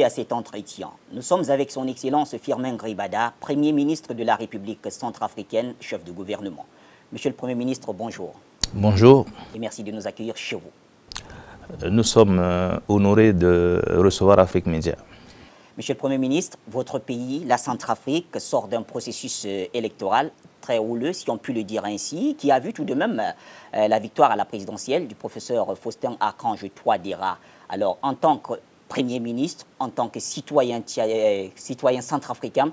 À cet entretien. Nous sommes avec son Excellence Firmin Gribada, Premier ministre de la République centrafricaine, chef de gouvernement. Monsieur le Premier ministre, bonjour. Bonjour. Et merci de nous accueillir chez vous. Nous sommes honorés de recevoir Afrique Média. Monsieur le Premier ministre, votre pays, la Centrafrique, sort d'un processus électoral très houleux, si on peut le dire ainsi, qui a vu tout de même la victoire à la présidentielle du professeur Faustin-Archange Touadéra. Alors, en tant que Premier ministre, en tant que citoyen centrafricain,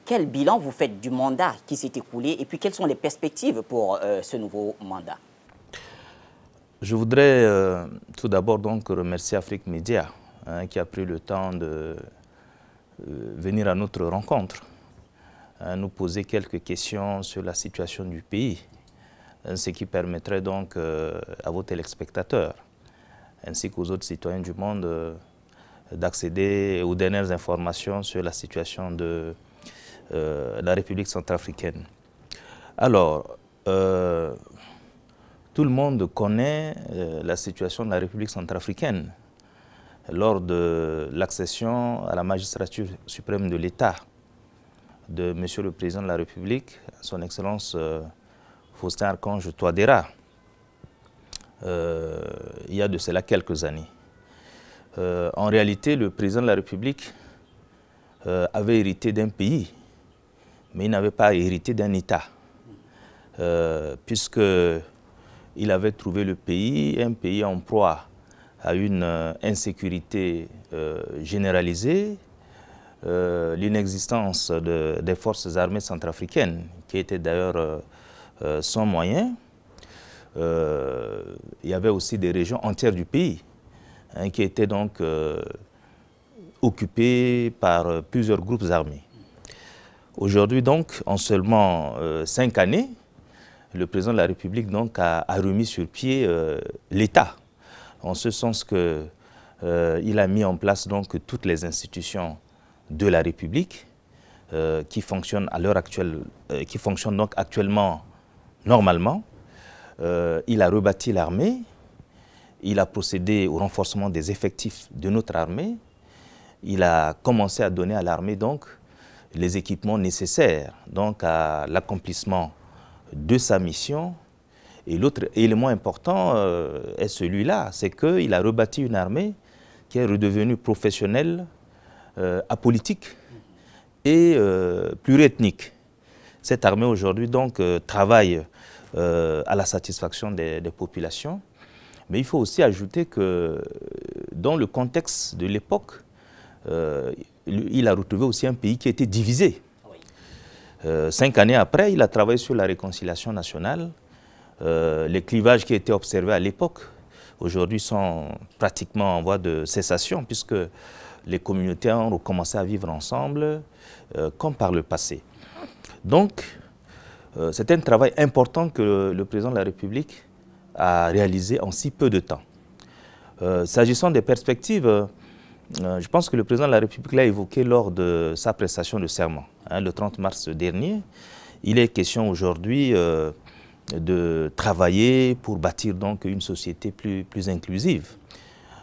quel bilan vous faites du mandat qui s'est écoulé et puis quelles sont les perspectives pour ce nouveau mandat? Je voudrais tout d'abord donc remercier Afrique Média qui a pris le temps de venir à notre rencontre, nous poser quelques questions sur la situation du pays, ce qui permettrait donc à vos téléspectateurs ainsi qu'aux autres citoyens du monde d'accéder aux dernières informations sur la situation de la République centrafricaine. Alors, tout le monde connaît la situation de la République centrafricaine lors de l'accession à la magistrature suprême de l'État de M. le Président de la République, son Excellence Faustin-Archange Touadéra, il y a de cela quelques années. En réalité, le Président de la République avait hérité d'un pays, mais il n'avait pas hérité d'un État, puisqu'il avait trouvé le pays, un pays en proie à une insécurité généralisée, l'inexistence des forces armées centrafricaines, qui étaient d'ailleurs sans moyens. Il y avait aussi des régions entières du pays qui étaient donc occupées par plusieurs groupes armés. Aujourd'hui donc, en seulement 5 années, le président de la République donc a remis sur pied l'État, en ce sens qu'il a mis en place donc toutes les institutions de la République qui fonctionnent à l'heure actuelle, qui fonctionnent donc actuellement normalement. Il a rebâti l'armée, il a procédé au renforcement des effectifs de notre armée, il a commencé à donner à l'armée donc les équipements nécessaires donc à l'accomplissement de sa mission. Et l'autre élément important est celui-là, c'est qu'il a rebâti une armée qui est redevenue professionnelle, apolitique et pluriethnique. Cette armée aujourd'hui donc travaille à la satisfaction des populations. Mais il faut aussi ajouter que dans le contexte de l'époque, il a retrouvé aussi un pays qui était divisé. 5 années après, il a travaillé sur la réconciliation nationale. Les clivages qui étaient observés à l'époque, aujourd'hui sont pratiquement en voie de cessation, puisque les communautés ont recommencé à vivre ensemble comme par le passé. Donc, c'est un travail important que le président de la République a réalisé en si peu de temps. S'agissant des perspectives, je pense que le président de la République l'a évoqué lors de sa prestation de serment, le 30 mars dernier. Il est question aujourd'hui de travailler pour bâtir donc une société plus inclusive,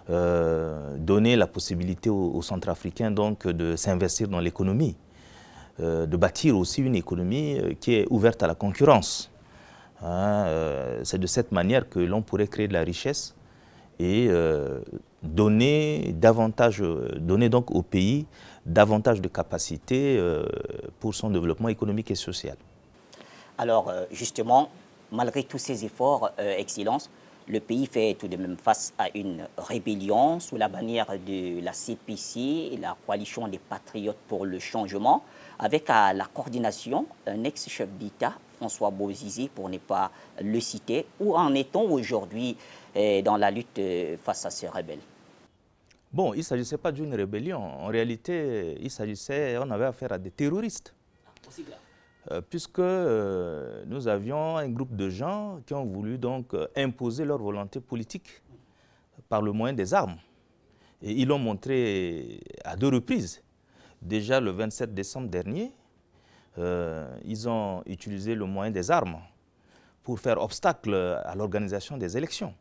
donner la possibilité aux Centrafricains donc de s'investir dans l'économie, de bâtir aussi une économie qui est ouverte à la concurrence. C'est de cette manière que l'on pourrait créer de la richesse et donner donc au pays davantage de capacités pour son développement économique et social. Alors justement, malgré tous ces efforts, Excellence, le pays fait tout de même face à une rébellion sous la bannière de la CPC, la coalition des patriotes pour le changement, avec à la coordination un ex-chef d'État, François Bozizé, pour ne pas le citer. Où en est-on aujourd'hui dans la lutte face à ces rebelles? Bon, il ne s'agissait pas d'une rébellion. En réalité, on avait affaire à des terroristes. Aussi grave. Puisque nous avions un groupe de gens qui ont voulu donc imposer leur volonté politique par le moyen des armes. Et ils l'ont montré à 2 reprises. Déjà le 27 décembre dernier, ils ont utilisé le moyen des armes pour faire obstacle à l'organisation des élections.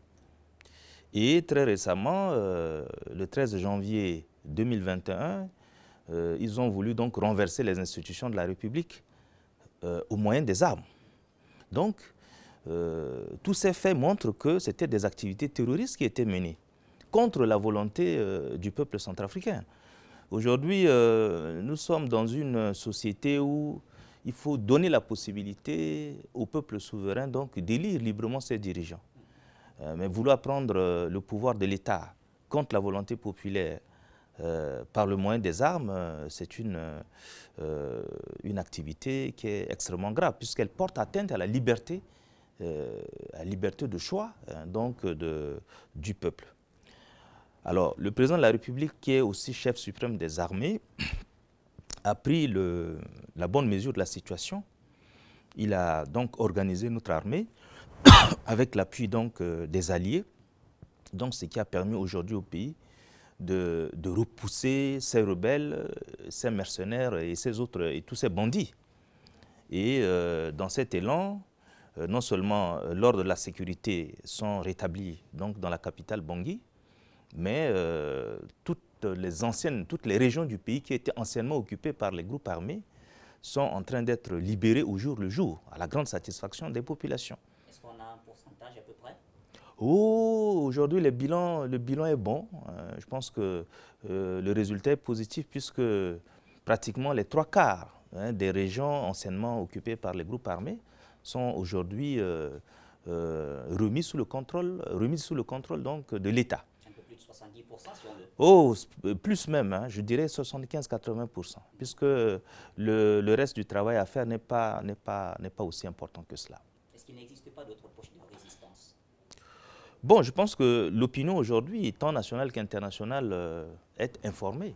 Et très récemment, le 13 janvier 2021, ils ont voulu donc renverser les institutions de la République au moyen des armes. Donc, tous ces faits montrent que c'était des activités terroristes qui étaient menées contre la volonté du peuple centrafricain. Aujourd'hui, nous sommes dans une société où il faut donner la possibilité au peuple souverain d'élire librement ses dirigeants. Mais vouloir prendre le pouvoir de l'État contre la volonté populaire par le moyen des armes, c'est une activité qui est extrêmement grave, puisqu'elle porte atteinte à la liberté de choix du peuple. Alors, le président de la République, qui est aussi chef suprême des armées, a pris la bonne mesure de la situation. Il a donc organisé notre armée avec l'appui des alliés, ce qui a permis aujourd'hui au pays de repousser ces rebelles, ces mercenaires et tous ces bandits. Et dans cet élan, non seulement l'ordre de la sécurité sont rétablis dans la capitale Bangui, mais toutes les régions du pays qui étaient anciennement occupées par les groupes armés sont en train d'être libérées au jour le jour, à la grande satisfaction des populations. Est-ce qu'on a un pourcentage à peu près? Oh, aujourd'hui, le bilan est bon. Je pense que le résultat est positif puisque pratiquement les 3/4 des régions anciennement occupées par les groupes armés sont aujourd'hui remises sous le contrôle de l'État. Un peu plus de 70% si on veut. Oh, plus même, je dirais 75-80%, puisque le reste du travail à faire n'est pas aussi important que cela. Est-ce qu'il n'existe pas d'autres poches de résistance? Bon, je pense que l'opinion aujourd'hui, tant nationale qu'internationale, est informée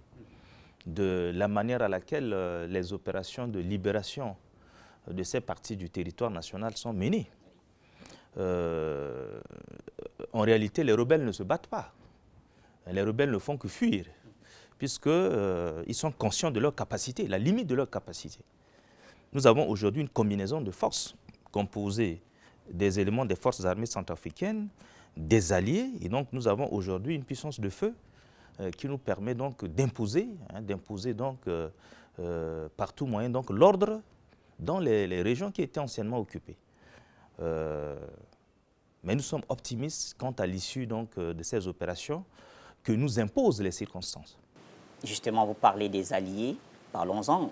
de la manière à laquelle les opérations de libération de ces parties du territoire national sont menées. En réalité, les rebelles ne se battent pas. Les rebelles ne font que fuir, puisqu'ils sont conscients de leur capacité, la limite de leur capacité. Nous avons aujourd'hui une combinaison de forces composée des éléments des forces armées centrafricaines, des alliés, et donc nous avons aujourd'hui une puissance de feu qui nous permet d'imposer par tout moyen l'ordre dans les régions qui étaient anciennement occupées. Mais nous sommes optimistes quant à l'issue de ces opérations que nous imposent les circonstances. Justement, vous parlez des alliés, parlons-en.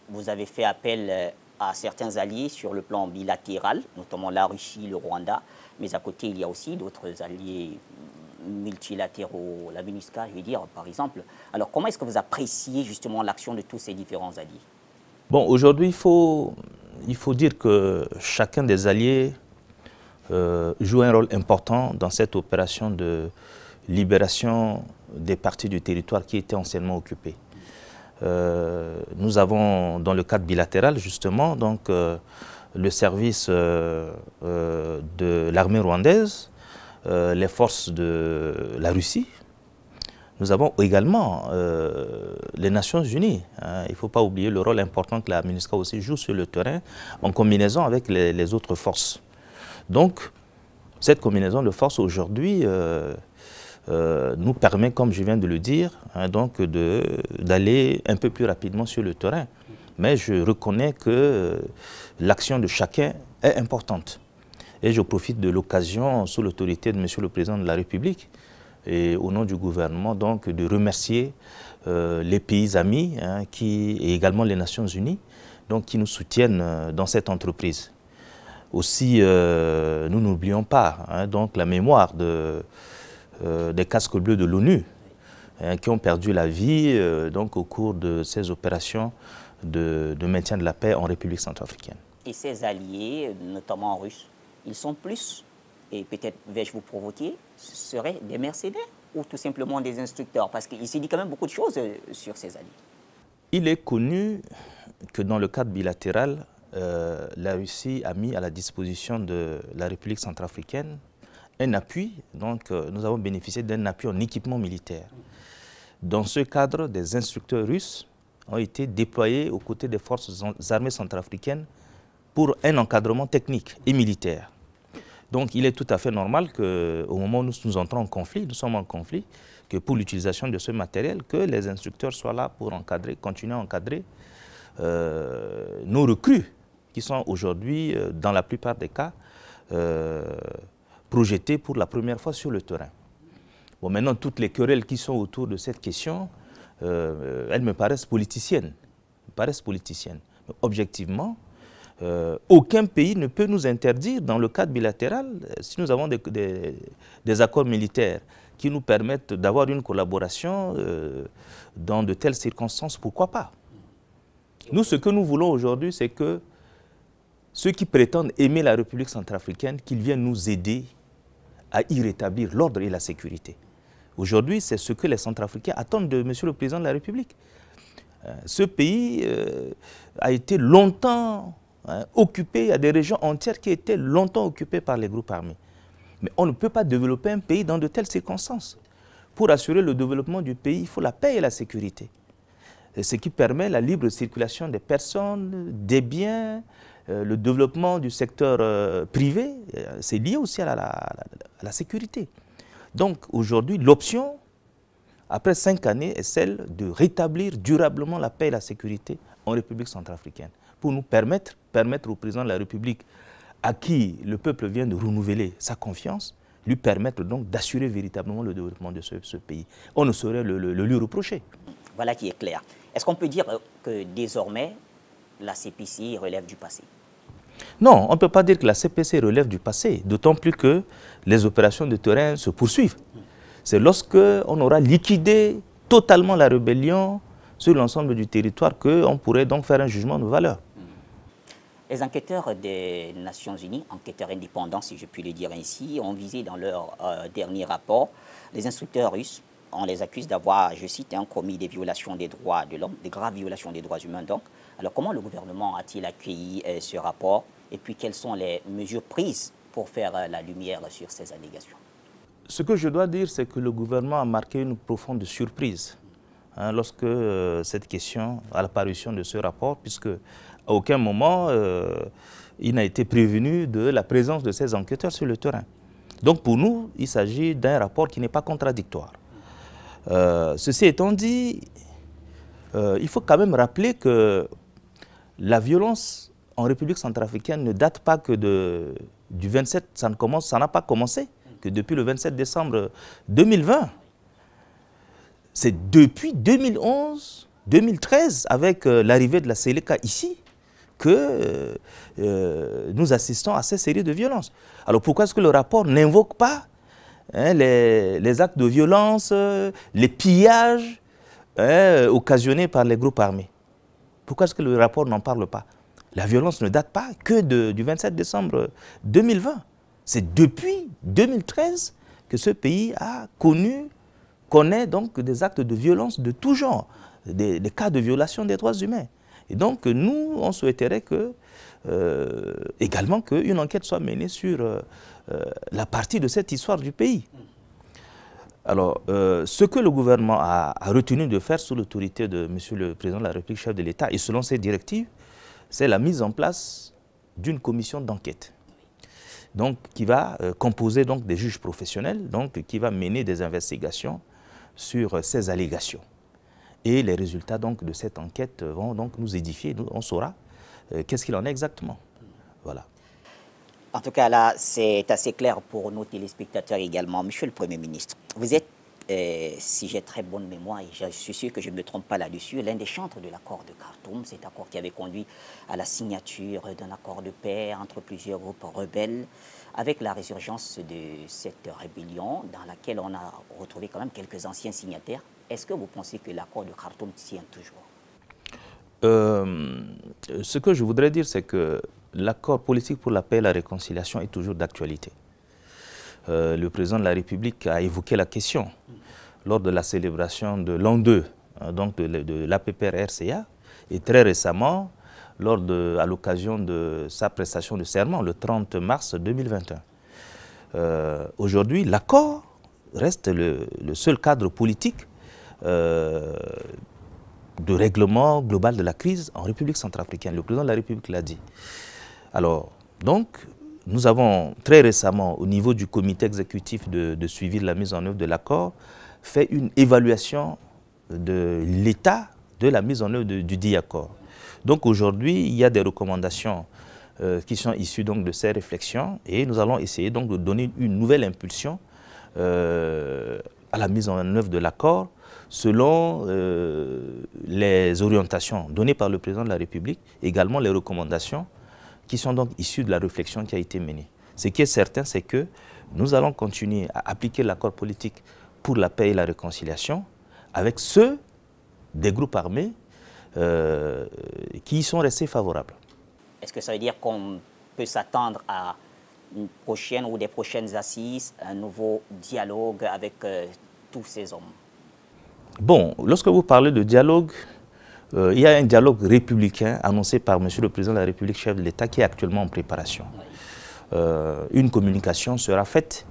Vous avez fait appel à certains alliés sur le plan bilatéral, notamment la Russie, le Rwanda, mais à côté, il y a aussi d'autres alliés multilatéraux, la MINUSCA, je veux dire, par exemple. Alors, comment est-ce que vous appréciez justement l'action de tous ces différents alliés? Bon, aujourd'hui, il faut dire que chacun des alliés joue un rôle important dans cette opération de libération des parties du territoire qui étaient anciennement occupées. Nous avons, dans le cadre bilatéral, justement, le service de l'armée rwandaise, les forces de la Russie. Nous avons également les Nations Unies. Il ne faut pas oublier le rôle important que la MINUSCA aussi joue sur le terrain en combinaison avec les autres forces. Donc, cette combinaison de forces aujourd'hui nous permet, comme je viens de le dire, d'aller un peu plus rapidement sur le terrain. Mais je reconnais que l'action de chacun est importante. Et je profite de l'occasion, sous l'autorité de M. le Président de la République, et au nom du gouvernement, de remercier les pays amis et également les Nations Unies qui nous soutiennent dans cette entreprise. Aussi, nous n'oublions pas la mémoire des casques bleus de l'ONU qui ont perdu la vie au cours de ces opérations de maintien de la paix en République centrafricaine. Et ces alliés, notamment russes, ils sont plus, et peut-être vais-je vous provoquer, seraient des mercenaires ou tout simplement des instructeurs? Parce qu'il s'est dit quand même beaucoup de choses sur ces alliés. Il est connu que dans le cadre bilatéral, la Russie a mis à la disposition de la République centrafricaine un appui. Donc, nous avons bénéficié d'un appui en équipement militaire. Dans ce cadre, des instructeurs russes ont été déployés aux côtés des forces armées centrafricaines pour un encadrement technique et militaire. Donc, il est tout à fait normal qu'au moment où nous entrons en conflit, nous sommes en conflit, que pour l'utilisation de ce matériel, que les instructeurs soient là pour encadrer, continuer à encadrer nos recrues qui sont aujourd'hui, dans la plupart des cas, projetées pour la première fois sur le terrain. Bon, maintenant, toutes les querelles qui sont autour de cette question, elles me paraissent politiciennes. Mais objectivement, aucun pays ne peut nous interdire, dans le cadre bilatéral, si nous avons des accords militaires qui nous permettent d'avoir une collaboration dans de telles circonstances, pourquoi pas? Nous, ce que nous voulons aujourd'hui, c'est que ceux qui prétendent aimer la République centrafricaine, qu'ils viennent nous aider à y rétablir l'ordre et la sécurité. Aujourd'hui, c'est ce que les Centrafricains attendent de M. le Président de la République. Ce pays a été longtemps occupé, il y a des régions entières qui étaient longtemps occupées par les groupes armés. Mais on ne peut pas développer un pays dans de telles circonstances. Pour assurer le développement du pays, il faut la paix et la sécurité. Ce qui permet la libre circulation des personnes, des biens, le développement du secteur privé, c'est lié aussi à la sécurité. Donc aujourd'hui, l'option, après 5 années, est celle de rétablir durablement la paix et la sécurité en République centrafricaine, pour nous permettre au président de la République, à qui le peuple vient de renouveler sa confiance, lui permettre donc d'assurer véritablement le développement de ce pays. On ne saurait le lui reprocher. Voilà qui est clair. Est-ce qu'on peut dire que désormais, la CPC relève du passé? Non, on ne peut pas dire que la CPC relève du passé, d'autant plus que les opérations de terrain se poursuivent. C'est lorsque on aura liquidé totalement la rébellion sur l'ensemble du territoire qu'on pourrait donc faire un jugement de valeur. Les enquêteurs des Nations Unies, enquêteurs indépendants si je puis le dire ainsi, ont visé dans leur dernier rapport les instructeurs russes. On les accuse d'avoir, je cite, commis des violations des droits de l'homme, des graves violations des droits humains donc. Alors comment le gouvernement a-t-il accueilli ce rapport et puis quelles sont les mesures prises pour faire la lumière sur ces allégations? Ce que je dois dire, c'est que le gouvernement a marqué une profonde surprise lorsque cette question, à l'apparition de ce rapport, puisque à aucun moment il n'a été prévenu de la présence de ces enquêteurs sur le terrain. Donc pour nous, il s'agit d'un rapport qui n'est pas contradictoire. Ceci étant dit, il faut quand même rappeler que la violence en République centrafricaine ne date pas que du 27, ça n'a pas commencé que depuis le 27 décembre 2020. C'est depuis 2011, 2013, avec l'arrivée de la Séléka ici, que nous assistons à ces séries de violences. Alors pourquoi est-ce que le rapport n'invoque pas les actes de violence, les pillages occasionnés par les groupes armés? Pourquoi est-ce que le rapport n'en parle pas? La violence ne date pas que du 27 décembre 2020. C'est depuis 2013 que ce pays connaît donc des actes de violence de tout genre, des cas de violation des droits humains. Et donc nous, on souhaiterait également qu'une enquête soit menée sur la partie de cette histoire du pays. Alors, ce que le gouvernement a retenu de faire sous l'autorité de M. le Président de la République, chef de l'État, et selon ses directives, c'est la mise en place d'une commission d'enquête, donc qui va composer donc des juges professionnels, donc qui va mener des investigations sur ces allégations. Et les résultats donc de cette enquête vont donc nous édifier, on saura qu'est-ce qu'il en est exactement. Voilà. En tout cas, là, c'est assez clair pour nos téléspectateurs également. Monsieur le Premier ministre, vous êtes, si j'ai très bonne mémoire, et je suis sûr que je ne me trompe pas là-dessus, l'un des chantres de l'accord de Khartoum, cet accord qui avait conduit à la signature d'un accord de paix entre plusieurs groupes rebelles, avec la résurgence de cette rébellion dans laquelle on a retrouvé quand même quelques anciens signataires. Est-ce que vous pensez que l'accord de Khartoum tient toujours? Ce que je voudrais dire, c'est que l'accord politique pour la paix et la réconciliation est toujours d'actualité. Le président de la République a évoqué la question lors de la célébration de l'an 2, donc de l'APPR-RCA, et très récemment, à l'occasion de sa prestation de serment, le 30 mars 2021. Aujourd'hui, l'accord reste le seul cadre politique de règlement global de la crise en République centrafricaine. Le président de la République l'a dit. Alors, donc, nous avons très récemment, au niveau du comité exécutif de suivi de la mise en œuvre de l'accord, fait une évaluation de l'état de la mise en œuvre du dit accord. Donc aujourd'hui, il y a des recommandations qui sont issues donc de ces réflexions et nous allons essayer donc de donner une nouvelle impulsion à la mise en œuvre de l'accord selon les orientations données par le président de la République, également les recommandations qui sont donc issues de la réflexion qui a été menée. Ce qui est certain, c'est que nous allons continuer à appliquer l'accord politique pour la paix et la réconciliation avec ceux des groupes armés qui y sont restés favorables. Est-ce que ça veut dire qu'on peut s'attendre à une prochaine ou des prochaines assises, un nouveau dialogue avec tous ces hommes? Bon, lorsque vous parlez de dialogue, il y a un dialogue républicain annoncé par M. le Président de la République, chef de l'État, qui est actuellement en préparation. Oui. Une communication sera faite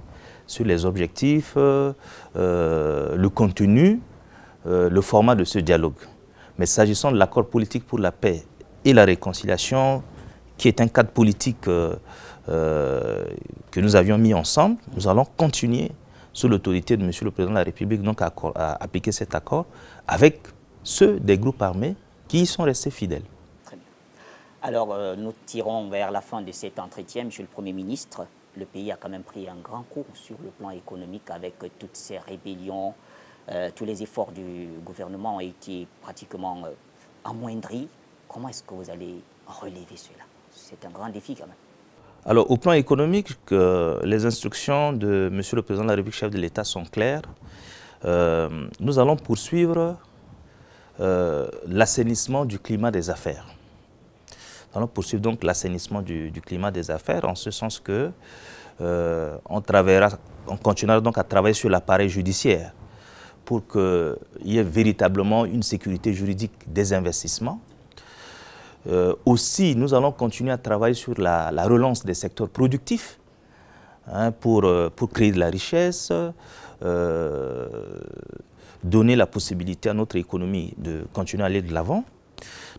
sur les objectifs, le contenu, le format de ce dialogue. Mais s'agissant de l'accord politique pour la paix et la réconciliation, qui est un cadre politique que nous avions mis ensemble, nous allons continuer sous l'autorité de M. le Président de la République donc à appliquer cet accord avec ceux des groupes armés qui y sont restés fidèles. Très bien. Alors, nous tirons vers la fin de cet entretien, M. le Premier ministre. Le pays a quand même pris un grand coup sur le plan économique avec toutes ces rébellions. Tous les efforts du gouvernement ont été pratiquement amoindris. Comment est-ce que vous allez relever cela? C'est un grand défi quand même. Alors, au plan économique, les instructions de M. le Président de la République, chef de l'État, sont claires. Nous allons poursuivre l'assainissement du climat des affaires. Nous allons poursuivre donc l'assainissement du climat des affaires, en ce sens que on continuera donc à travailler sur l'appareil judiciaire pour qu'il y ait véritablement une sécurité juridique des investissements. Aussi, nous allons continuer à travailler sur la relance des secteurs productifs pour créer de la richesse, donner la possibilité à notre économie de continuer à aller de l'avant.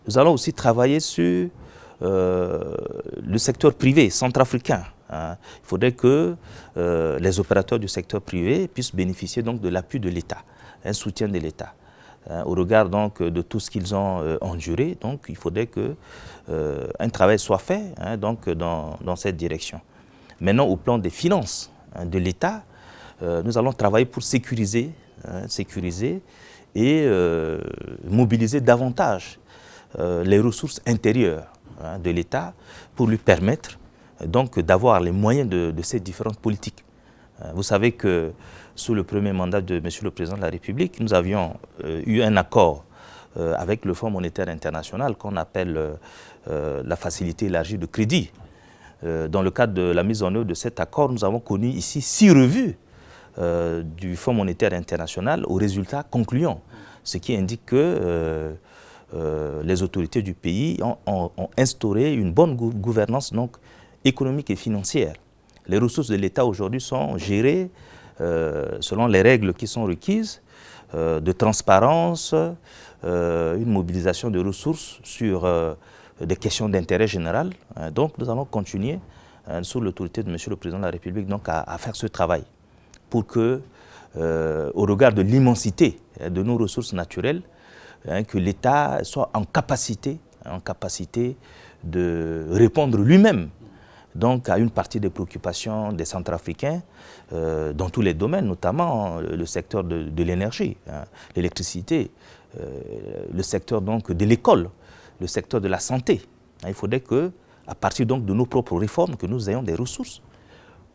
Nous allons aussi travailler sur le secteur privé centrafricain. Il faudrait que les opérateurs du secteur privé puissent bénéficier donc de l'appui de l'État, un soutien de l'État. Au regard donc de tout ce qu'ils ont enduré, donc il faudrait qu'un travail soit fait donc dans cette direction. Maintenant, au plan des finances de l'État, nous allons travailler pour sécuriser et mobiliser davantage les ressources intérieures de l'État pour lui permettre donc d'avoir les moyens de ces différentes politiques. Vous savez que sous le premier mandat de M. le Président de la République, nous avions eu un accord avec le Fonds monétaire international qu'on appelle la facilité élargie de crédit. Dans le cadre de la mise en œuvre de cet accord, nous avons connu ici 6 revues du Fonds monétaire international aux résultats concluants, ce qui indique que les autorités du pays ont instauré une bonne gouvernance donc, économique et financière. Les ressources de l'État aujourd'hui sont gérées selon les règles qui sont requises, de transparence, une mobilisation de ressources sur des questions d'intérêt général. Donc nous allons continuer, sous l'autorité de M. le Président de la République, donc, à faire ce travail pour que, au regard de l'immensité de nos ressources naturelles, que l'État soit en capacité de répondre lui-même donc à une partie des préoccupations des Centrafricains dans tous les domaines, notamment le secteur de l'énergie, l'électricité, le secteur donc de l'école, le secteur de la santé. Il faudrait que, à partir donc de nos propres réformes, que nous ayons des ressources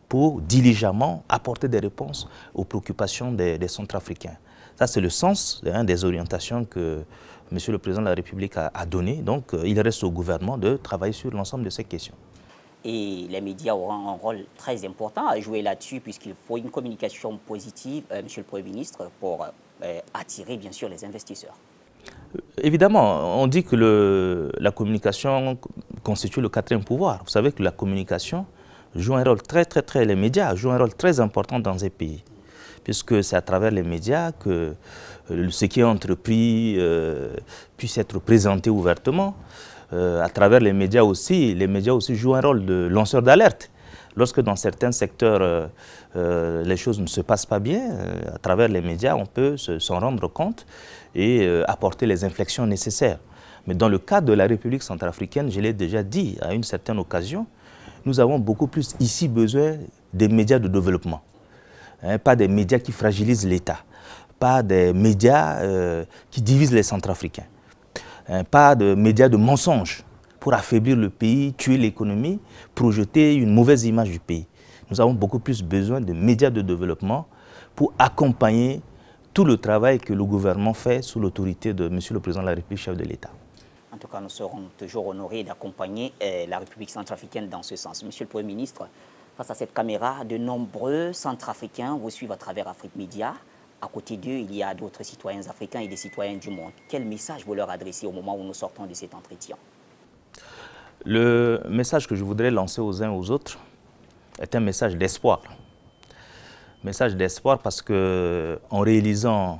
pour diligemment apporter des réponses aux préoccupations des Centrafricains. Ça, c'est le sens des orientations que M. le Président de la République a données. Donc, il reste au gouvernement de travailler sur l'ensemble de ces questions. Et les médias auront un rôle très important à jouer là-dessus, puisqu'il faut une communication positive, Monsieur le Premier ministre, pour attirer bien sûr les investisseurs. Évidemment, on dit que la communication constitue le 4e pouvoir. Vous savez que la communication joue un rôle les médias jouent un rôle très important dans un pays, puisque c'est à travers les médias que ce qui est entrepris puisse être présenté ouvertement. À travers les médias aussi jouent un rôle de lanceur d'alerte. Lorsque dans certains secteurs, les choses ne se passent pas bien, à travers les médias, on peut s'en rendre compte et apporter les inflexions nécessaires. Mais dans le cadre de la République centrafricaine, je l'ai déjà dit à une certaine occasion, nous avons beaucoup plus ici besoin des médias de développement. Pas des médias qui fragilisent l'État, pas des médias qui divisent les Centrafricains, pas de médias de mensonges pour affaiblir le pays, tuer l'économie, projeter une mauvaise image du pays. Nous avons beaucoup plus besoin de médias de développement pour accompagner tout le travail que le gouvernement fait sous l'autorité de M. le Président de la République, chef de l'État. En tout cas, nous serons toujours honorés d'accompagner la République centrafricaine dans ce sens. Monsieur le Premier ministre, face à cette caméra, de nombreux Centrafricains vous suivent à travers Afrique Média. À côté d'eux, il y a d'autres citoyens africains et des citoyens du monde. Quel message vous leur adressez au moment où nous sortons de cet entretien? Le message que je voudrais lancer aux uns et aux autres est un message d'espoir. Message d'espoir parce que, en réalisant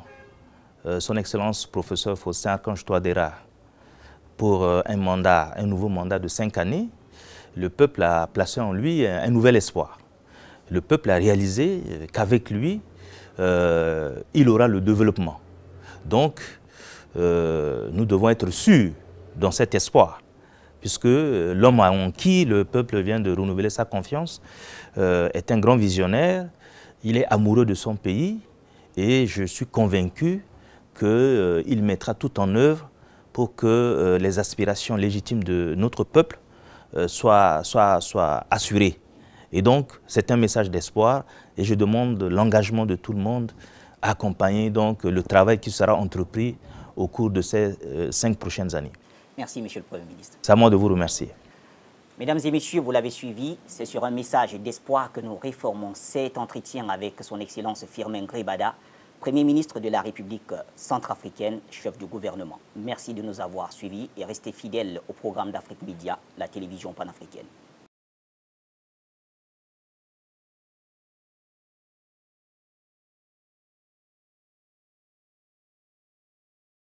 son Excellence professeur Faustin Archange Touadéra pour un nouveau mandat de 5 années, le peuple a placé en lui un nouvel espoir. Le peuple a réalisé qu'avec lui, il aura le développement. Donc, nous devons être sûrs dans cet espoir, puisque l'homme en qui le peuple vient de renouveler sa confiance est un grand visionnaire, il est amoureux de son pays et je suis convaincu qu'il mettra tout en œuvre pour que les aspirations légitimes de notre peuple soient assurées. Et donc, c'est un message d'espoir et je demande l'engagement de tout le monde à accompagner donc le travail qui sera entrepris au cours de ces 5 prochaines années. Merci, Monsieur le Premier ministre. C'est à moi de vous remercier. Mesdames et messieurs, vous l'avez suivi, c'est sur un message d'espoir que nous réformons cet entretien avec son Excellence Firmin Grébada, Premier ministre de la République centrafricaine, chef du gouvernement. Merci de nous avoir suivis et restez fidèles au programme d'Afrique Média, la télévision panafricaine.